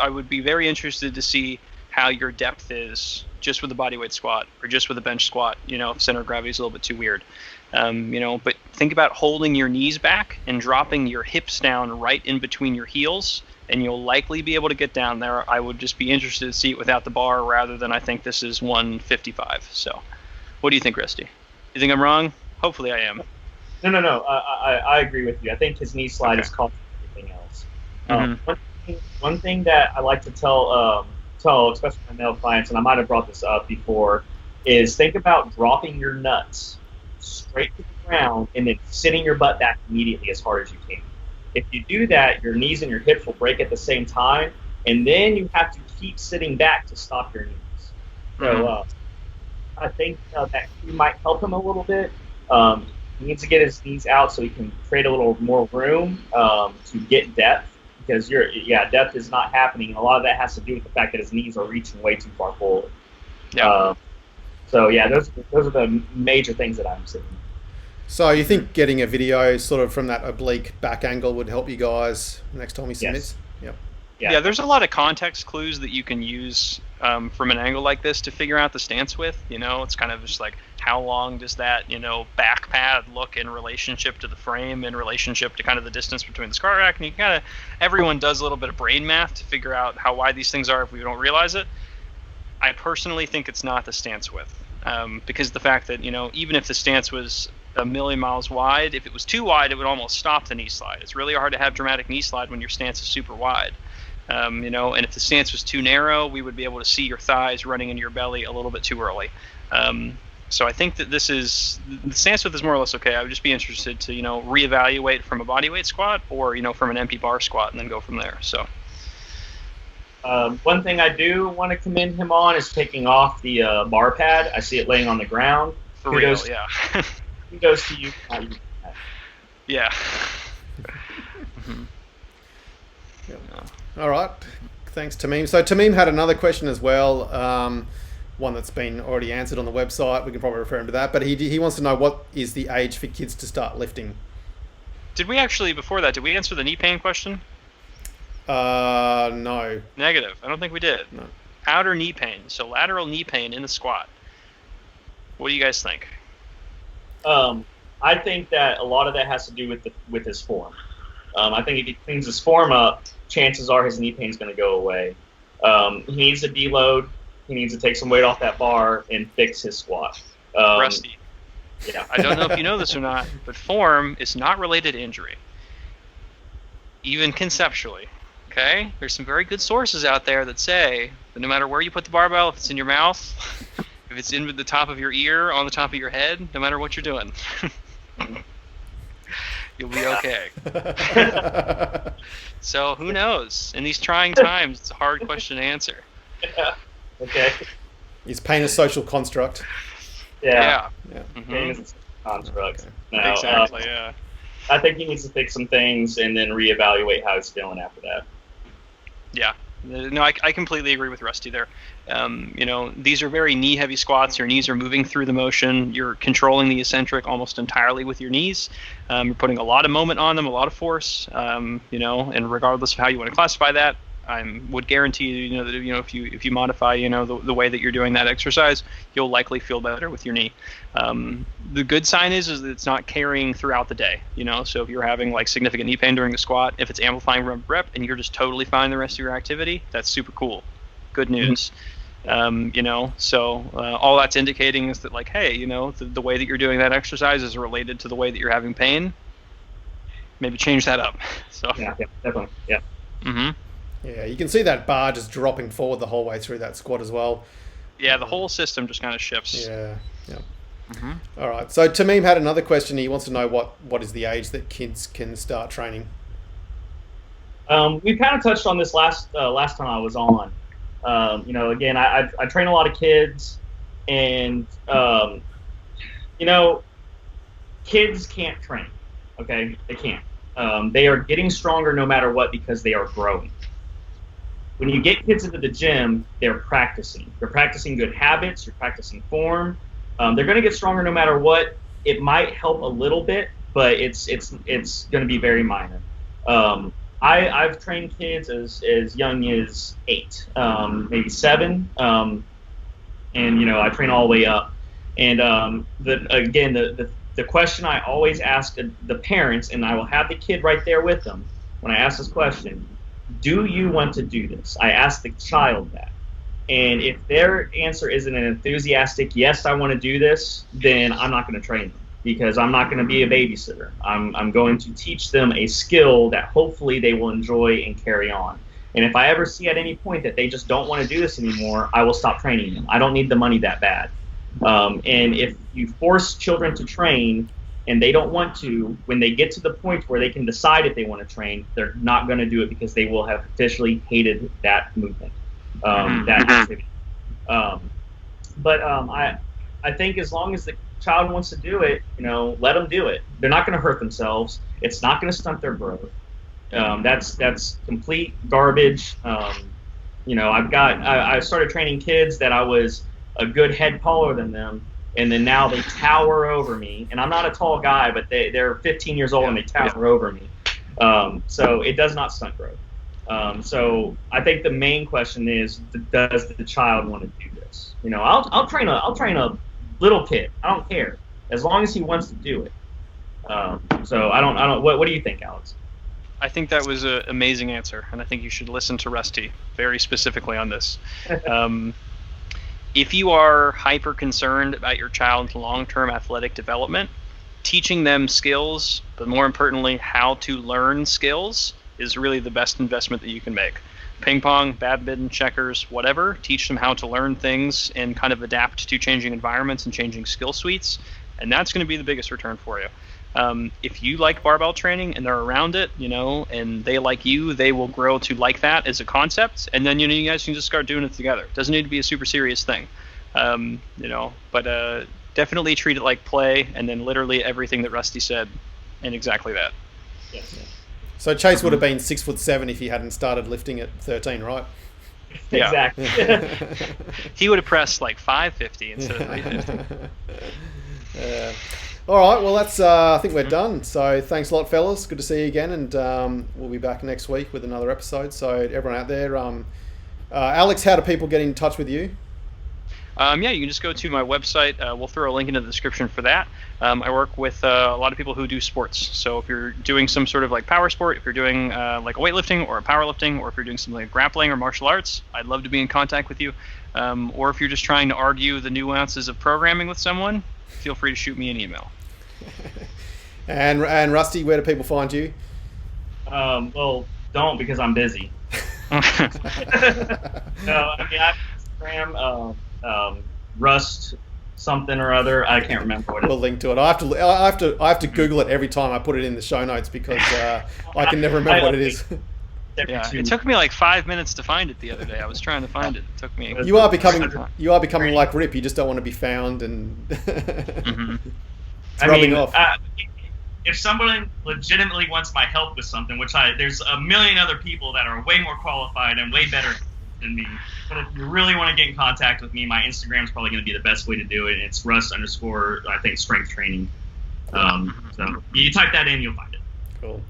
would be very interested to see how your depth is just with the bodyweight squat or just with a bench squat, if center of gravity is a little bit too weird. But think about holding your knees back and dropping your hips down right in between your heels, and you'll likely be able to get down there. I would just be interested to see it without the bar, rather than I think this is 155. So what do you think, Rusty? You think I'm wrong? Hopefully I am. No. I agree with you. I think his knee slide is causing everything else. One thing that I like to tell especially my male clients, and I might have brought this up before, is think about dropping your nuts straight to the ground and then sitting your butt back immediately as hard as you can. If you do that, your knees and your hips will break at the same time, and then you have to keep sitting back to stop your knees. So I think that might help him a little bit. He needs to get his knees out so he can create a little more room to get depth, because depth is not happening, and a lot of that has to do with the fact that his knees are reaching way too far forward. Yeah. Those are the major things that I'm seeing. So you think getting a video sort of from that oblique back angle would help you guys next time he submits? Yes. Yep. Yeah, there's a lot of context clues that you can use from an angle like this to figure out the stance width. It's kind of just like, how long does that, back pad look in relationship to the frame, in relationship to kind of the distance between the squat rack, and you kind of, everyone does a little bit of brain math to figure out how wide these things are if we don't realize it. I personally think it's not the stance width, because the fact that, even if the stance was a million miles wide, if it was too wide, it would almost stop the knee slide. It's really hard to have dramatic knee slide when your stance is super wide. And if the stance was too narrow, we would be able to see your thighs running into your belly a little bit too early. So I think that the stance width is more or less okay. I would just be interested to, reevaluate from a bodyweight squat or, from an empty bar squat and then go from there. So. One thing I do want to commend him on is taking off the bar pad. I see it laying on the ground. For real, yeah. Kudos to you. Yeah. All right. Thanks, Tameem. So Tameem had another question as well, one that's been already answered on the website. We can probably refer him to that. But he wants to know, what is the age for kids to start lifting? Did we actually, before that, did we answer the knee pain question? No. Negative. I don't think we did. No. Outer knee pain. So lateral knee pain in the squat. What do you guys think? I think that a lot of that has to do with his form. I think if he cleans his form up, chances are his knee pain is going to go away. He needs to deload. He needs to take some weight off that bar and fix his squat. Rusty. Yeah. I don't know if you know this or not, but form is not related to injury, even conceptually. Okay? There's some very good sources out there that say that no matter where you put the barbell, if it's in your mouth, if it's in the top of your ear, on the top of your head, no matter what you're doing, you'll be okay. So who knows? In these trying times, it's a hard question to answer. Yeah. Okay. Is pain a social construct? Yeah. Mm-hmm. Pain is a construct. Okay. Now, Exactly, yeah. I think he needs to fix some things and then reevaluate how he's feeling after that. Yeah. No, I completely agree with Rusty there. These are very knee-heavy squats. Your knees are moving through the motion. You're controlling the eccentric almost entirely with your knees. You're putting a lot of moment on them, a lot of force. And regardless of how you want to classify that, I would guarantee you that if you modify the way that you're doing that exercise, you'll likely feel better with your knee. The good sign is that it's not carrying throughout the day. So if you're having like significant knee pain during the squat, if it's amplifying rep and you're just totally fine the rest of your activity, that's super cool. Good news. So all that's indicating is that like, hey, the way that you're doing that exercise is related to the way that you're having pain. Maybe change that up. So yeah, definitely. Yeah. Mm-hmm. Yeah, you can see that bar just dropping forward the whole way through that squat as well. Yeah, the whole system just kind of shifts. Yeah. Mm-hmm. All right. So Tameem had another question. He wants to know what is the age that kids can start training? We kind of touched on this last time I was on. Again, I train a lot of kids, and kids can't train. Okay, they can't. They are getting stronger no matter what because they are growing. When you get kids into the gym, they're practicing. They're practicing good habits. You're practicing form. They're going to get stronger no matter what. It might help a little bit, but it's going to be very minor. I've trained kids as young as 8, maybe 7, and I train all the way up. And the question I always ask the parents, and I will have the kid right there with them when I ask this question: do you want to do this? I ask the child that. And if their answer isn't an enthusiastic, yes, I want to do this, then I'm not going to train them, because I'm not going to be a babysitter. I'm going to teach them a skill that hopefully they will enjoy and carry on. And if I ever see at any point that they just don't want to do this anymore, I will stop training them. I don't need the money that bad. And if you force children to train and they don't want to, when they get to the point where they can decide if they want to train, they're not going to do it because they will have officially hated that movement, that activity. But I think as long as the child wants to do it, let them do it. They're not going to hurt themselves. It's not going to stunt their growth. That's complete garbage. I started training kids that I was a good head taller than them, and then now they tower over me. And I'm not a tall guy, but they're 15 years old and they tower over me. So it does not stunt growth. So I think the main question is, does the child want to do this? You know, I'll train a little kid. I don't care as long as he wants to do it. So I don't. What do you think, Alex? I think that was an amazing answer, and I think you should listen to Rusty very specifically on this. If you are hyper concerned about your child's long-term athletic development, teaching them skills, but more importantly, how to learn skills, is really the best investment that you can make. Ping pong, badminton, checkers, whatever, teach them how to learn things and kind of adapt to changing environments and changing skill suites, and that's going to be the biggest return for you. If you like barbell training and they're around it, you know, and they like you, they will grow to like that as a concept, and then, you know, you guys can just start doing it together. It doesn't need to be a super serious thing, you know, but definitely treat it like play, and then literally everything that Rusty said, and exactly that. Yes. So Chase would have been 6'7" if he hadn't started lifting at 13, right? Yeah. Exactly. He would have pressed like 550 instead of 350. All right, well, that's. I think we're done. So thanks a lot, fellas. Good to see you again, and we'll be back next week with another episode. So everyone out there, Alex, how do people get in touch with you? Yeah, you can just go to my website. We'll throw a link into the description for that. I work with a lot of people who do sports. So if you're doing some sort of like power sport, if you're doing like a weightlifting or a powerlifting, or if you're doing something like grappling or martial arts, I'd love to be in contact with you. Or if you're just trying to argue the nuances of programming with someone, feel free to shoot me an email. And Rusty, where do people find you? Well, don't, because I'm busy. No, I mean, I have Instagram, Rust something or other. I can't remember what it is. We'll link to it. I have to Google it every time I put it in the show notes because I can never remember what it is. Yeah, it took me like 5 minutes to find it the other day. I was trying to find it. It took me. You are becoming like Rip. You just don't want to be found and it's rubbing off. If someone legitimately wants my help with something, which there's a million other people that are way more qualified and way better than me. But if you really want to get in contact with me, my Instagram is probably going to be the best way to do it. It's Rust _ I think strength training. So you type that in, you'll find it. Cool.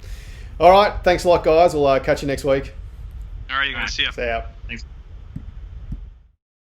All right. Thanks a lot, guys. We'll catch you next week. All right, you guys. See ya. See ya. Thanks.